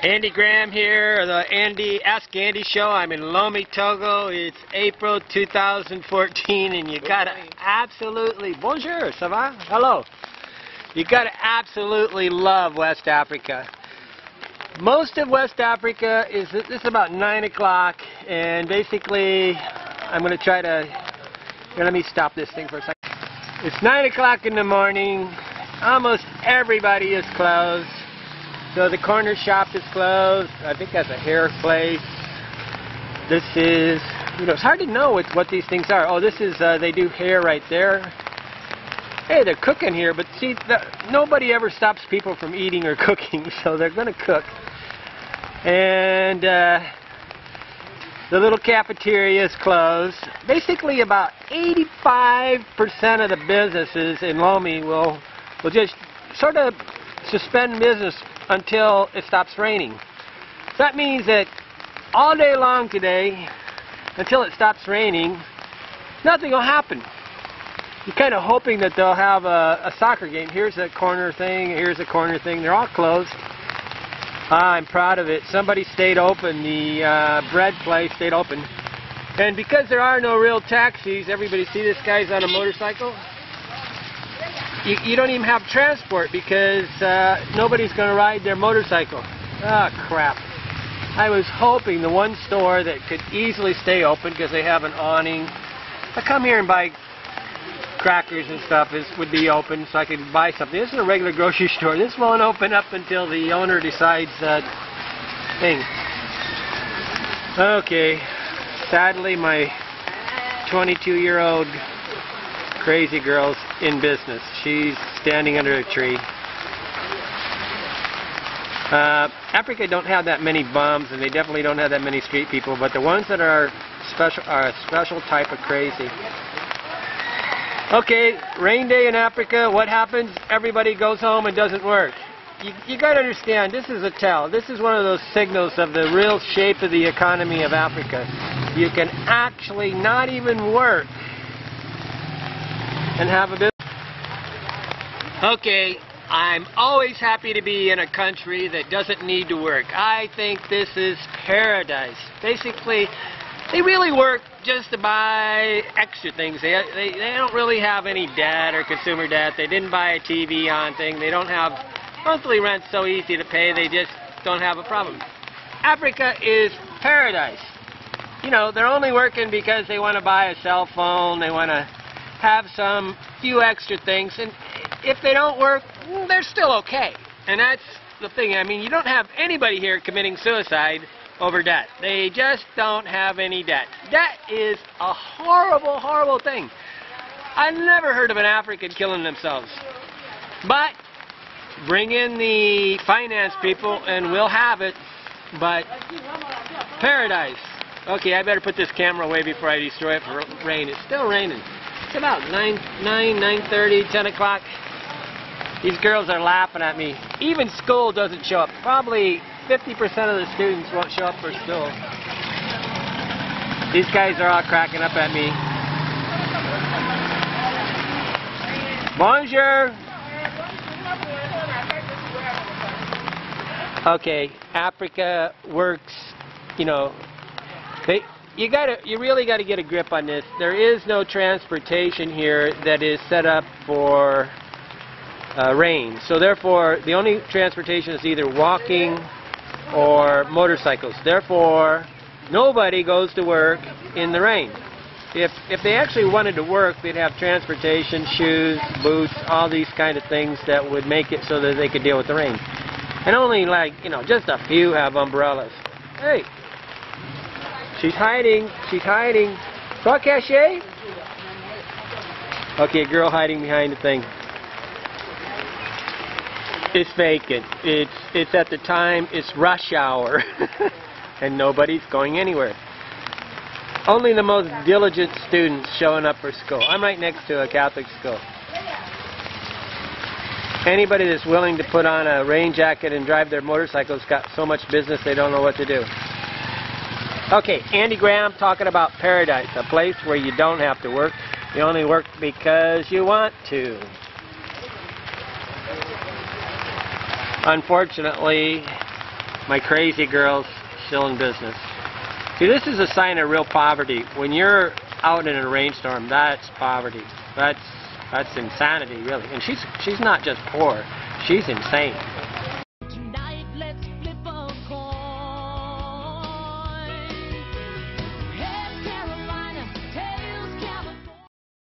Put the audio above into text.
Andy Graham here, the Ask Andy show. I'm in Lomé, Togo. It's April 2014, and you gotta absolutely, bonjour, ça va? Hello. You gotta absolutely love West Africa. Most of West Africa is, this is about 9 o'clock, and basically, I'm gonna try to, let me stop this thing for a second. It's 9 o'clock in the morning. Almost everybody is closed. So the corner shop is closed. I think that's a hair place. This is, it's hard to know what these things are. Oh, this is, they do hair right there. Hey, they're cooking here, but see, nobody ever stops people from eating or cooking, so they're going to cook. And the little cafeteria is closed. Basically, about 85% of the businesses in Lomé will just sort of suspend business until it stops raining. So that means that all day long today, until it stops raining, nothing will happen. You're kind of hoping that they'll have a soccer game. Here's a corner thing, here's a corner thing. They're all closed. I'm proud of it. Somebody stayed open. The bread place stayed open. And because there are no real taxis, everybody see this guy's on a motorcycle? You don't even have transport because nobody's going to ride their motorcycle. Ah, crap. I was hoping the one store that could easily stay open because they have an awning. I come here and buy crackers and stuff would be open so I could buy something. This is a regular grocery store. This won't open up until the owner decides thing. Okay. Sadly, my 22-year-old crazy girl's in business. She's standing under a tree. Africa don't have that many bums, and they definitely don't have that many street people, but the ones that are a special type of crazy. Okay, rain day in Africa, what happens? Everybody goes home and doesn't work. You got to understand, this is a tell. This is one of those signals of the real shape of the economy of Africa. You can actually not even work and have a business. Okay, I'm always happy to be in a country that doesn't need to work. I think this is paradise. Basically, they really work just to buy extra things. They don't really have any debt or consumer debt. They didn't buy a TV on thing. They don't have monthly rent so easy to pay. They just don't have a problem. Africa is paradise. They're only working because they want to buy a cell phone. They want to have some few extra things, and if they don't work, they're still okay. And that's the thing. I mean, you don't have anybody here committing suicide over debt. They just don't have any debt. Debt is a horrible, horrible thing. I never heard of an African killing themselves. But bring in the finance people and we'll have it. But paradise. Okay, I better put this camera away before I destroy it for rain. It's still raining. It's about 9:30, 10 o'clock. These girls are laughing at me. Even school doesn't show up. Probably 50% of the students won't show up for school. These guys are all cracking up at me. Bonjour. Okay, Africa works, you really got to get a grip on this. There is no transportation here that is set up for rain. So therefore, the only transportation is either walking or motorcycles. Therefore, nobody goes to work in the rain. If they actually wanted to work, they'd have transportation, shoes, boots, all these kind of things that would make it so that they could deal with the rain. And only just a few have umbrellas. Hey! She's hiding. She's hiding. Pas caché? Okay, a girl hiding behind the thing. It's vacant. It's at the time, it's rush hour. And nobody's going anywhere. Only the most diligent students showing up for school. I'm right next to a Catholic school. Anybody that's willing to put on a rain jacket and drive their motorcycles got so much business they don't know what to do. Okay, Andy Graham talking about paradise, a place where you don't have to work. You only work because you want to. Unfortunately, My crazy girl's still in business. See, this is a sign of real poverty. When you're out in a rainstorm, that's poverty. That's insanity, really. And she's not just poor. She's insane.